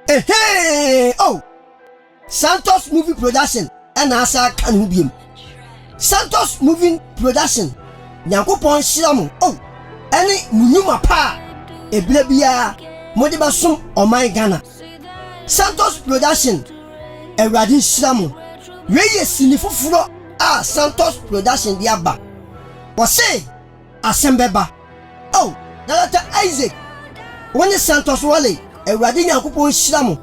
Hey, oh, Santos Movie Production and asa Kanubium. Santos Movie Production. Nyankopon Shiramu. Oh, any Munuma Pa. Eblebia. Modiba Sum Omai Ghana. Santos Production. Eradi Shiramu. Reye Sinifufuro. Santos Production Diaba. Wase. Asembeba. Oh, Nalata Isaac. When the Santos Wale. Eradi Nyankopon Shiramu.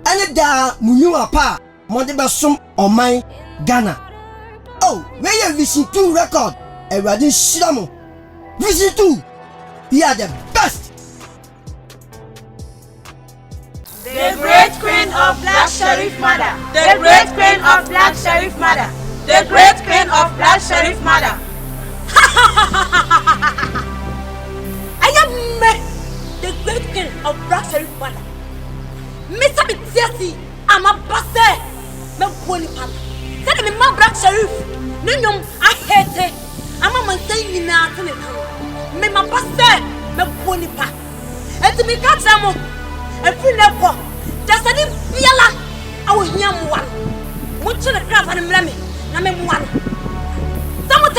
Ane da Munuma Pa. Modiba Sum Omai Ghana. Oh, where you Vision 2 record? Eradi Shiramu. Vision 2. You are the best. The great queen of Black Sharif Mother. The great queen of Black Sharif Mother. The great queen of Black Sharif Mother. I am me, the great queen of Black Sharif Mother. Mr. Bitiasi, I'm a bastard. Me pony pan. Tell me my Black Sharif. No, I hate it. I'm a man saying nothing. Me my bastard. Me pony pan. And to me catch them. And feel never. Just a little yalla. I will hear one. What's the crap and me? I'm one. Someone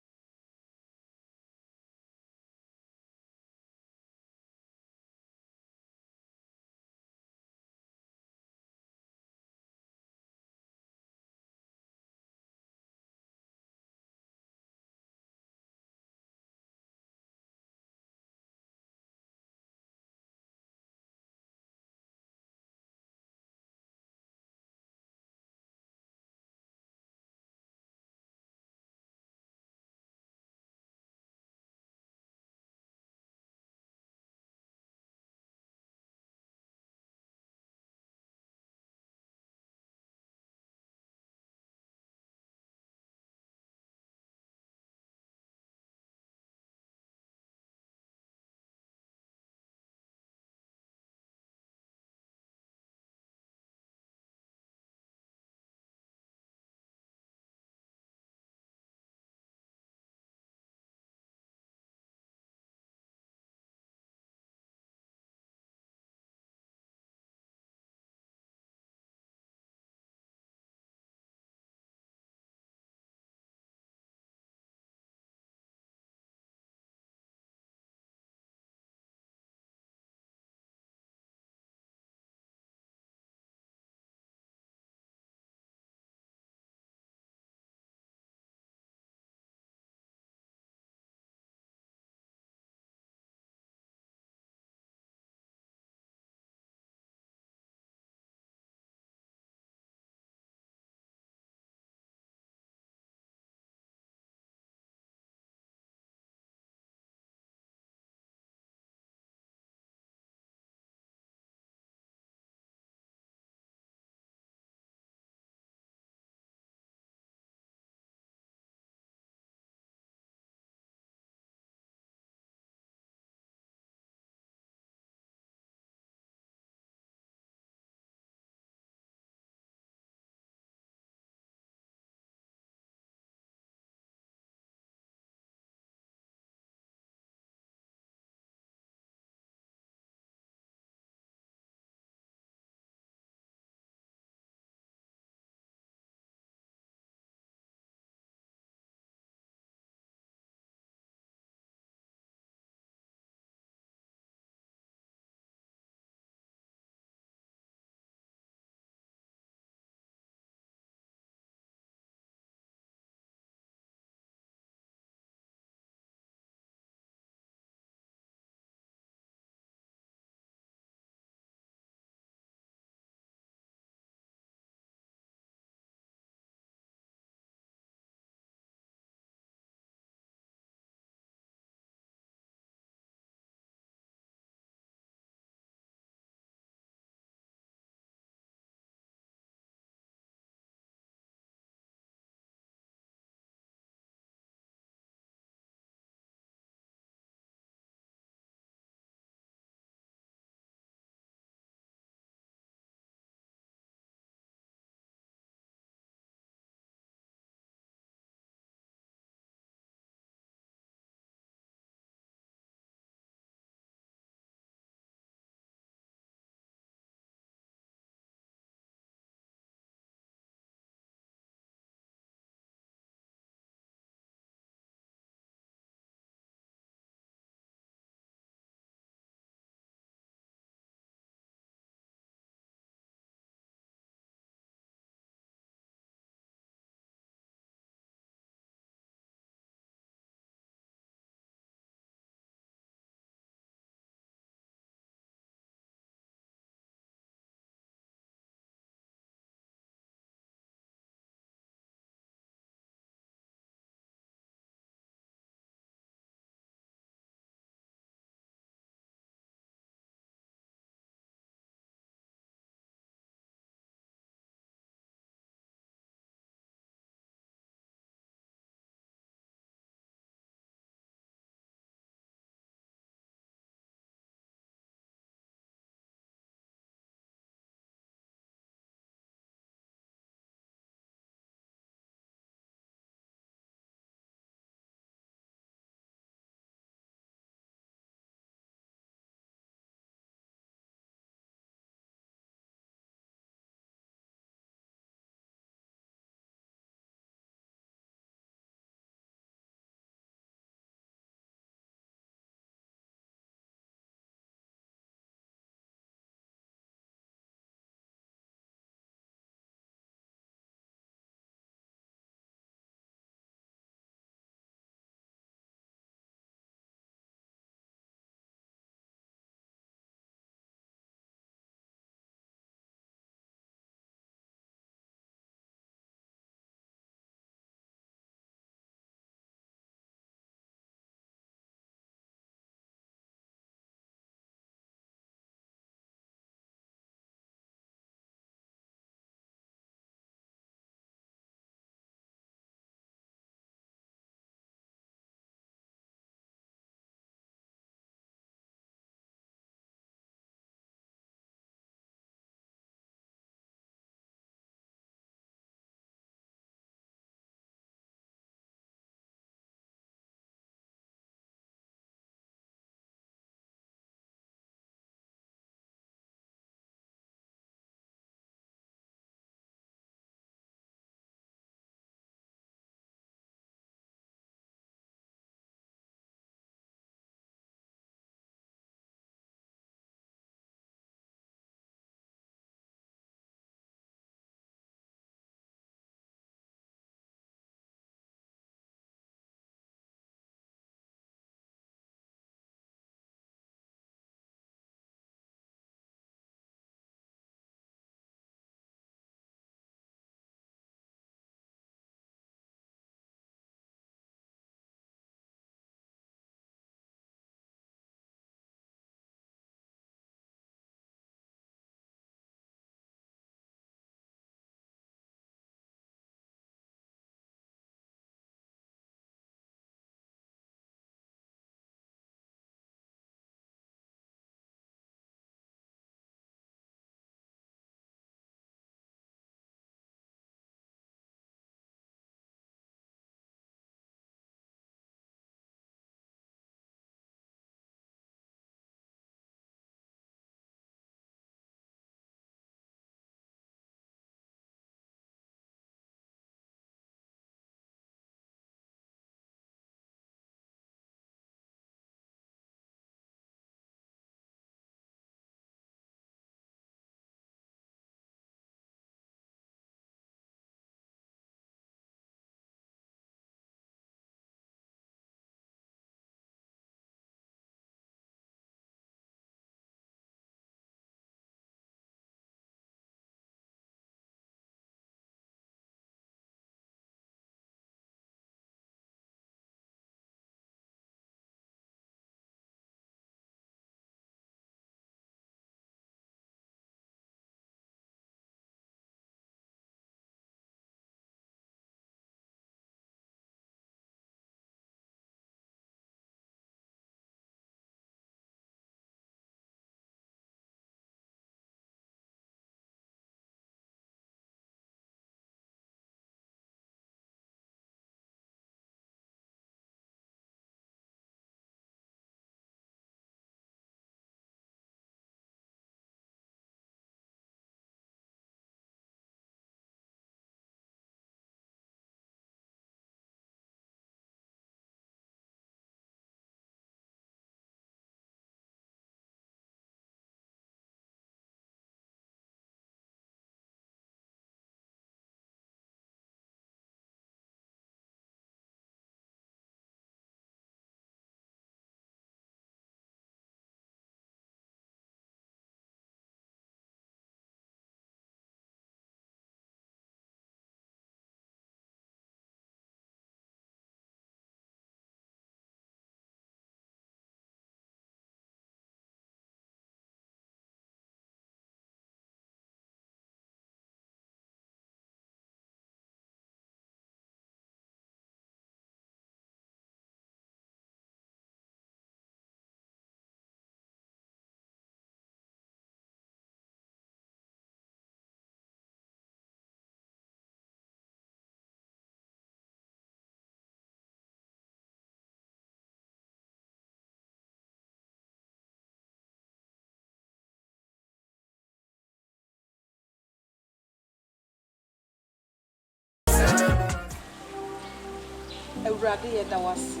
Awurade yɛ da wase.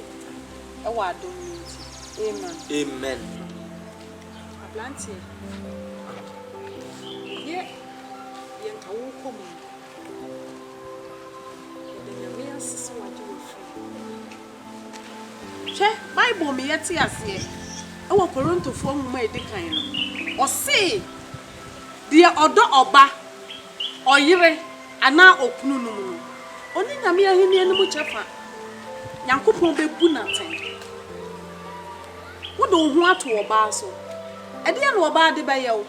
Ɛwɔ adom nti. Amen. Amen. Ablantie. Ye ka wo kom. The nyame asese waje wo free. Che Bible me yete ase. Ɛwɔ Korintofo nwoma edikan no. Ɔse de odo oba oyire ana okunu no mu. Oni nyame ahini animu chefa. Nyankopɔn bebu naten. Wo do ho ato oba so. Ede ya no oba de bɛyɛ wo.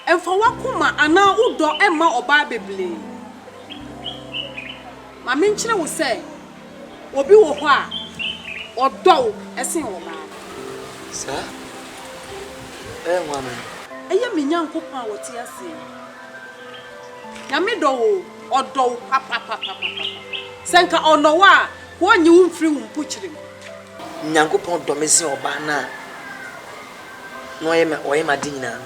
Emfa wakoma ana udo emma oba beble. Ma me nkyere wo sɛ obi wo hɔ a ɔdɔ esen oba. Sa? Nwa me. Eye me Nyankopɔn a wote ase. Nyame dɔ wo ɔdɔ papa. Senka ono wa wo nyi wo mfiri wo mpokyire. Nyankopɔn dɔ me se oba na. No oye ma di nyina.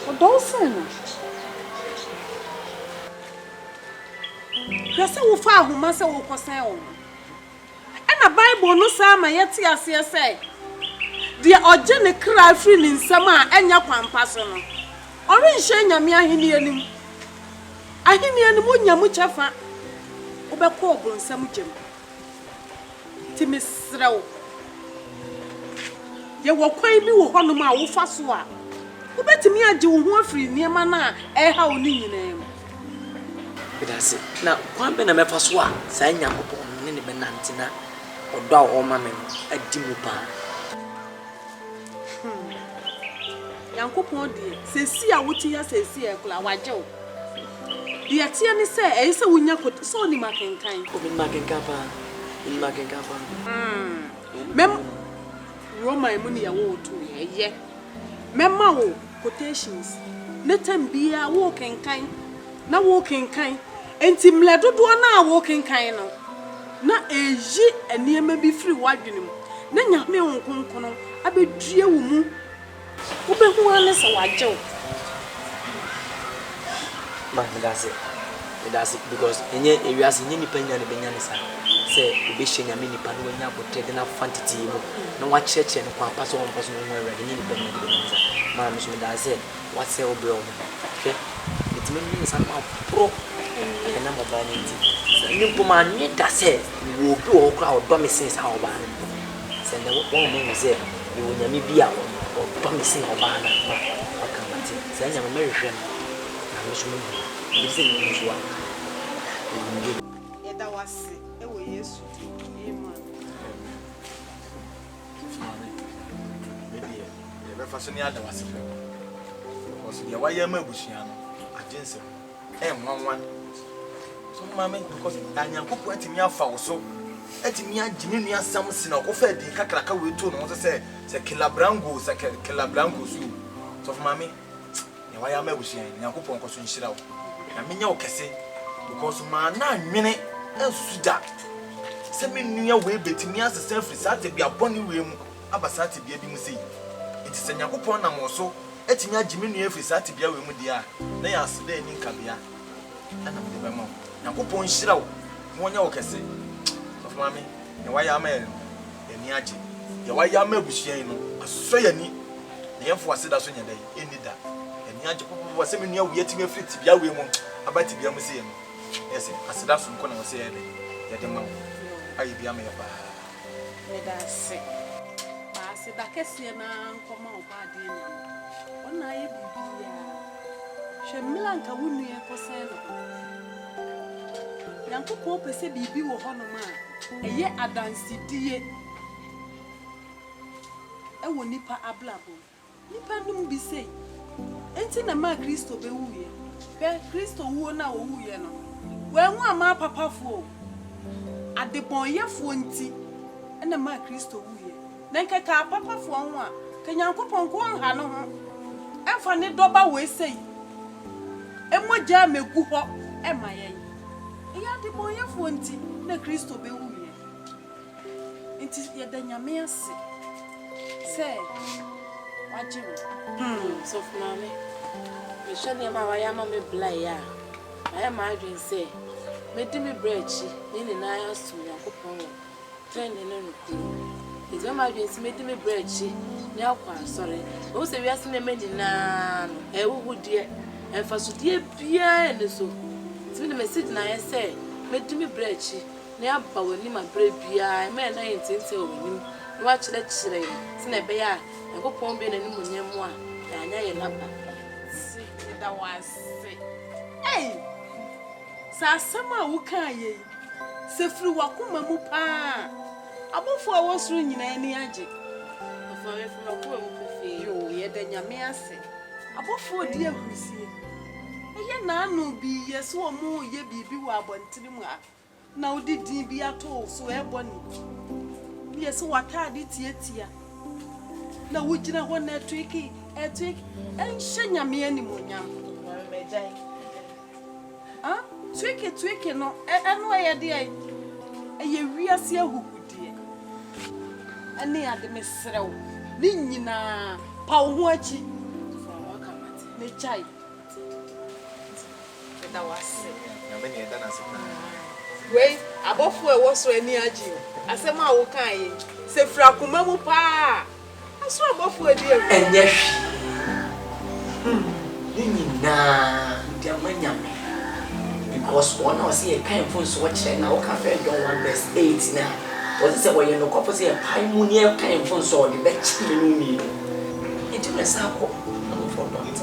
Ɔdɔ sen no. Kwese wo fa ahoma se wo kosan wo. Na Bible no sa ma yete ase sɛ de ɔgye ne kra afiri ne nsɛm a enya kwampa so no ɔrenhyɛ nyame aheni anim onyamu kyɛfa wobɛkɔ ɔbonsam gyem ti mesrɛw ye wɔ kwan bi wɔ hɔnom a wofa so a wobɛtumi agye wo ho afiri nneɛma na ɛha wo ne nyinaa mu Bidase na kwan be na mefa so a saa Nyankopɔn ne benante na odo a o ma me adi mu pa. Nyankopɔn de sesi a wuti ya sesi e kula wajew. De atie ne se e se wunya ko so ni makenkan. O bi makenkan pa. Mem Roma emu ne ya wo to ye. Memma wo quotations. Ne tambia wo kenkan. Na wo kenkan. Enti mle dodo na wo kenkan no. Na eji eniema bi firi wadwene mu. Na nyame wonkonkono abedue wo mu. Wo be hu ane se wajew. Ma Bidase because enye ewiase nye nipa nya ne benya ne sa. Se obe hye nyame nipa no nya botre de na fantity mu. Na wa cheche ne kwa paso won paso no awurade nye nipa nya de benya sa. Ma me so Bidase what say obe o. Okay? It mean sa ma pro. Na mo ba ni ti. Nimpo ma ni da se wo bi o kra o do me sen sa o ba ni. Se na wo mo se wo nyame bi a o do me sen o ba na. Aka mate. Se nyame me hwehwe no. Na me so mo ni se ni so a. Yeda wase ewo Yesu. Amen. Maybe the first ni ada wase fe. Because ye wa ye ma bushia no agency. 1 so mama because Nyankopɔn atimi afa wo so atimi agime nua sam si na okofa di kakraka we to no se kilabrango so mama ye wa ya ma bushia Nyankopɔn ko so nhira wo na menya wo kese because ma na nwene asuda se me nua we betimi asesa free sate bia boni we mu abasate bia bi mu sei enti se Nyankopɔn na mo so atimi agime nua free sate bia we mu dia na ya aseda ani nkabia ana me de bema Nyankopɔn nhira wo wonya wo kese so mama ye wa ya ma ani age ye wa ya ma bushia no aso yani na yefo aseda so nya dai eni da ani age popo se me nua we atimi free tibia we mu abati bia mu sei no yes aseda so nko na wo sei ye de ma wo ayi bia me ba Medase. Ba se da kese na nkoma oba de nya. Ona ye bibia. Hwe milanka wonu ye kosen no. Nyankopɔn pese bibi wo hono ma eye adansidie ewo nipa ablabo nipa num bi sei enti na ma Kristo be wuye be Kristo wuo na wo wuye no we hu ama papafo adebonyefo nti na ma Kristo wuye na nkeka papafo ho a ka Nyankopɔn ko nha no ho emfa ne doba we sei emoja megu ho emayen ya de boyefo nti na Kristo be wuye nti ye da nyame ase se wajewo so for me me shane ma wa ya ma me blai ya I am adwin say medi me brechi ni na ya so yakopon train ne no ku eze ma bi nsi medi me brechi ni akwa sore o se wi ase ne medi na no e wo hudie e fa so die bia ne so ti me message na ye say medi me brechi ni aba wani ma bre bia e me na yentente o wani ni wa kire kire ti na be ya yakopon bi na ni munyemu a ya anya ye laba si da wase hey Sasama wukaye sefri wakuma mu pa abofo a wosuru nyina ani age afo awefu makoma mu fefe yo ye da nyame ase abofo di ahusie eye na anu bi yeso o mu ye bibi wa abontiri mu a na odidin bi ato so eboni yeso watade tietia na wugina ho na twiki enhye nyame ani mu nyam mejai Twiki no eno ayede ay eye wiase ahugudie ane ade mesrew ni nyina pa wo ho achi ne chai da wase na me ne da na sekra we abofu e wo so ani agi asem a wo kan ye se fra kuma mu pa aso abofu edi enye ni nyina ndi amanyame because one was here kind phone so watch now can find on 1 verse 8 now was it say we no couple say pai mu ne kind phone so the bet me no it me say ko no for don't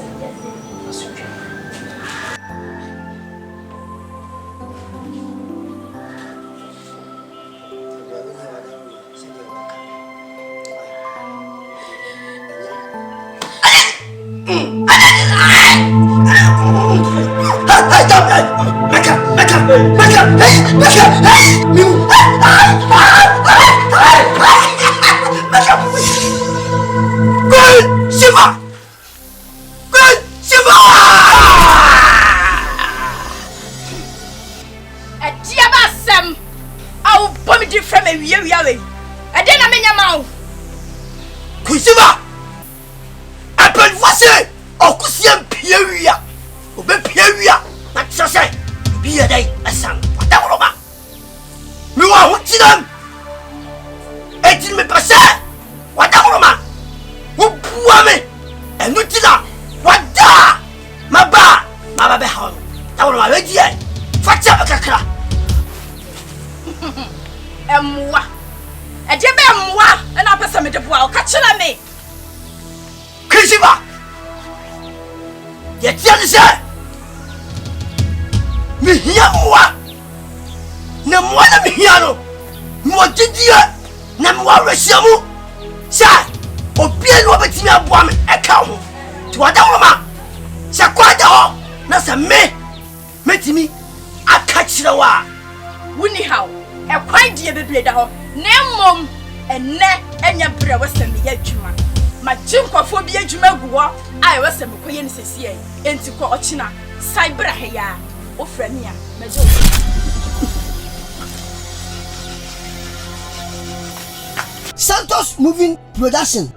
Santos Moving Production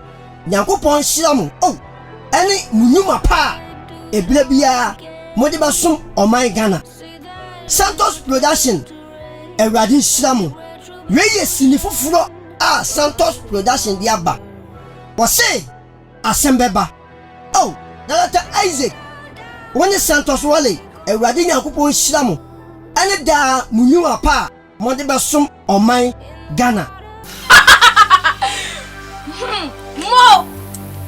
Nyankopon Shiramu any munyuma pa ebile bia mode basum oman Ghana Santos Production Ewradi Shiramu weye sinifufuro a Santos Production diaba wose asembeba Dr. Isaac woni Santos wale Ewradi Nyankopon Shiramu any da munyuma pa mode basum oman Ghana Mo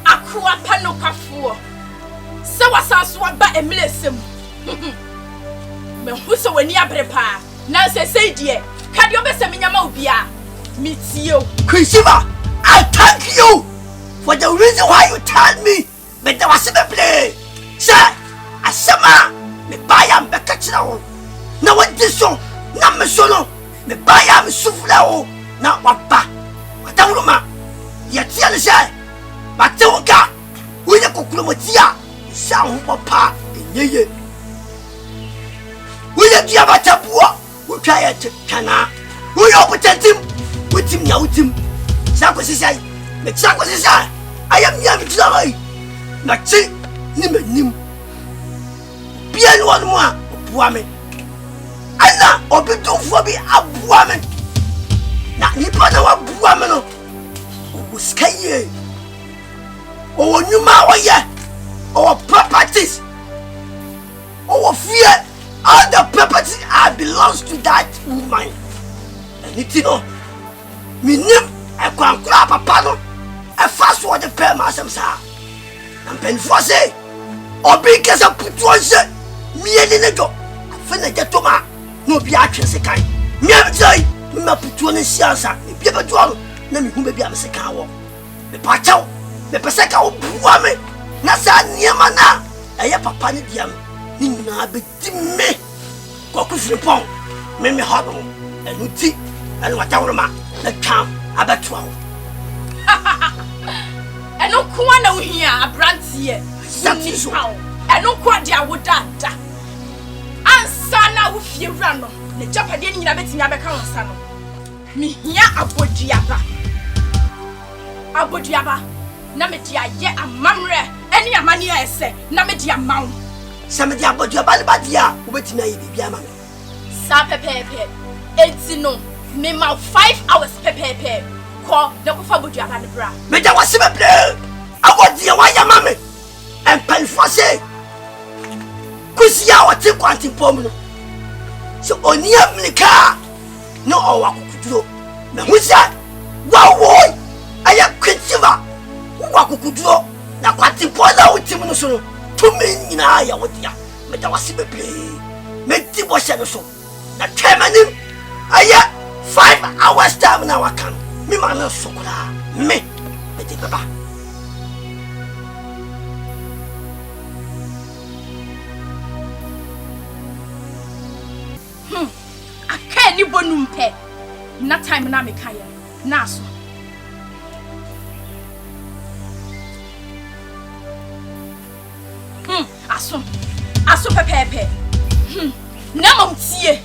akwa pano kafuo se wasanso aba emlesem me huso wani abrepa na se die kade obesem nyama obia mitio Chrisiva, I thank you for the reason why you told me but there was a play sir asama me baya me kachira ho na wadi so na me so no me baya me sufla ho na wapa wadawroma yatia le shay batewuka uye kokulomotia sa ho papa enyeye uye dia batabuo utwa ya kana uye obutetim utim nya utim sako sisai me sako sisai ayam nya mitrai na chi ni menim bien won mo a obuame ana obitumfo bi aboa me na nipa na waboa me no uskaye o nyuma woye o properties o fear all the property belongs to that woman anything no minim ekwankura papa no e fast for the pay masem sa and pen for say obi kesa putu onse mieni ne do afena jetoma no bi atwe sekan miam jai ma putu ne siansa e bi bedu aro na mi hu be bi am sekan wo me pachaw me peseka wo bua me na sa niema na eye papa ne diam ni na be timme ko ku fripon me hodo enuti enu watawroma na kam abatwa wo enu kwa na ohia abrantie satiso enu kwa dia wodada ansa na wo fiewra no ne japade ni nyina betimi abeka wonsa no mihia aboduaba na me dia ye amamre eni amani ese na me dia mawo sa me dia aboduaba le badia wo betimi ayi bibia ma me sa pepepe enti no me ma 5 hours pepepe ko na ko fa boduaba ne bra me da wase bebre abodia wa ya ma me empan fose kusia o ti kwanti pom no so oni amlika no o wa kukuduro me husia wa wo aya kwetiba wa kukuduro na kwanti pola o ti mu no so no to me nyina ya wodia me da wase bebre me ti bo hye no so na twemanim aya 5 hours time na wakan me ma na sokora me ti baba ni bonumpe na time na me kaya na so aso pepepe na momtie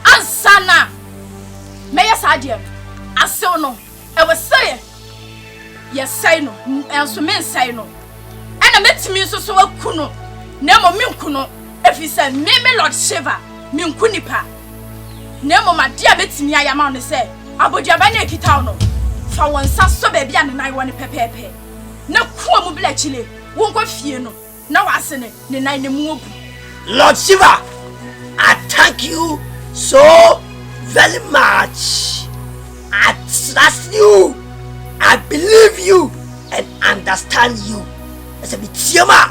ansana meya sadie asew no e we say yesai no enso men sai no ena metimi so so akuno na mo menkuno efisa me Lord Shiva menkunipa Nemo ma dia betimi ayama no se aboduaba na ekitaw no fa wonsa so ba bia ne nan woni pepepe na kuo mu bla chile wonko fie no na wase ne nan ne mu obu Lord Shiva, I thank you so very much. I trust you, I believe you and understand you as a bitiama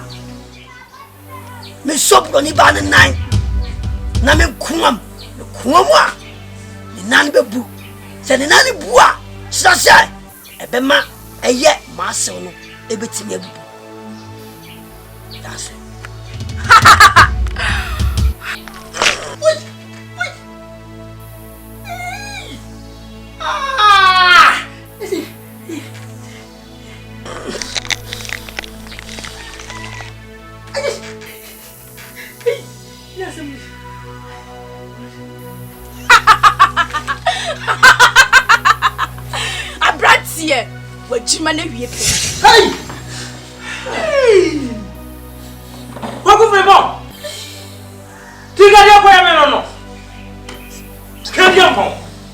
me sopro ni ba ne nan na me kuam Kuamwa ni nani bebu se ni nani bua sasa ebema eye masew no ebetimi abu that's it Abratie wajima na wie pe hey Wako febo Tiga dia ko ya me no Kadiam pon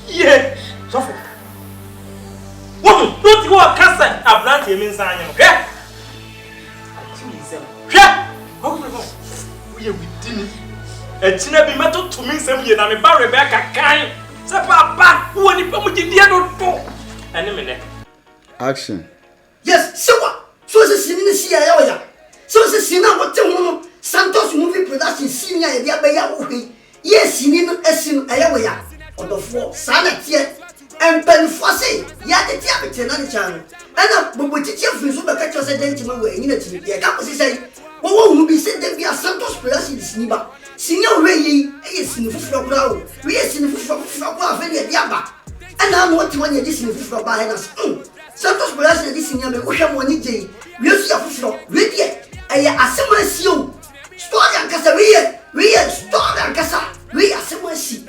ye sofo Wako do ti ko kasa Abratie mi nsa anya no hwe Wako febo we within etina bi meto to mi nsam ye na me ba Rebecca kan se papa wo ni pa mu gidie do to ene me ne action yes sewa so se sinini si ya ya so se sinna wote ho no Santos movie production senior ya dia be ya wo hwe yes ni no asinu aya we ya odofo sana tie empen fose ya de tie abete na chan ana bobotitie frizo be ka chose denti ma we nyina tiri ya ka posi sai wo hu bi se de bia Santos production siniba senior we yi e sinu fufuro kura o we sinu fufuro kura fe de dia ba ana no ti wanya di sinu fufuro ba he na Santos production di senior me wo hwe mo ni je we su ya fufuro we die aya asemasi o story ankasa we story ankasa we asemasi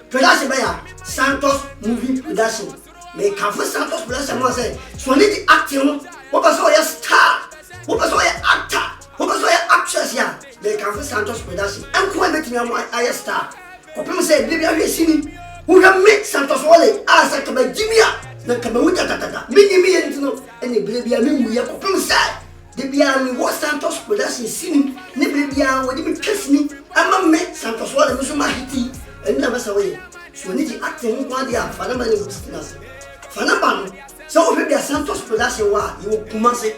production baya Santos movie production me can for Santos production mo say so need the acting what was all your star what was all your actor what was all your actress ya me can for Santos production and ko betimi am aya star kɔpem sɛ biribi ahwɛ sini wohwɛ me santos wɔle a sɛ kaba gyimia na kaba wu tatatata menyimi yɛ nti no ɛne biribia memuyɛ kɔpem sɛ de bia me wɔ santos production sini ne biribia wɔde me twa sini ama me santos wɔle me so ma hiti ɛno na bɛsɛ wɔyɛ so ne gye ate ho kwa deɛ a fa namba ne wɔsinas fa namba no sɛ wohwɛ bia santos production wɔ a yɛwɔ Kumase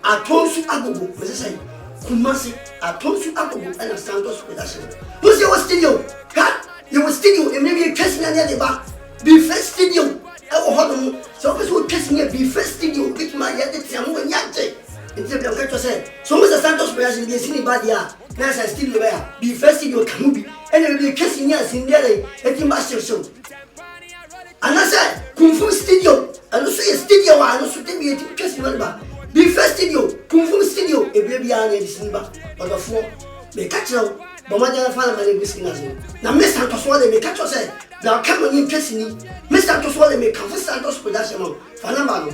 atonsu agogo mɛsɛ sɛ Kumase atonsu agogo ɛna santos production wo sɛ wɔ studio ha yɛwɔ studio ɛmɛ bi yɛtwa sini adeɛ de ba bi first studio ɛwɔ hɔ nom sɛ wopɛ sɛ wotwa sini bi first studio bituma yɛde tea mo wɔ nyagye nti bia nkatwa sɛ so mo sɛ santos production bi sini ba deɛ a na sɛ studio bɛyɛ bi first studio ka ho bi ɛna bi yɛtwa sini a sini deɛ ɛti ba hyewhyew anasɛ kumfum studio ɛno so yɛ studio a ɛno so de bi yɛti twa sini ba bi first studio kumfum studio ebire bia na yɛde sini ba ɔdɔfoɔ meka kyerɛ wo bɔmmɔden fa na ma ne bisiki na se na me santos wɔle meka kyerɛ sɛ na ɔka ma ne ntwa sini me santos wɔle meka fo santos production ma fa namba no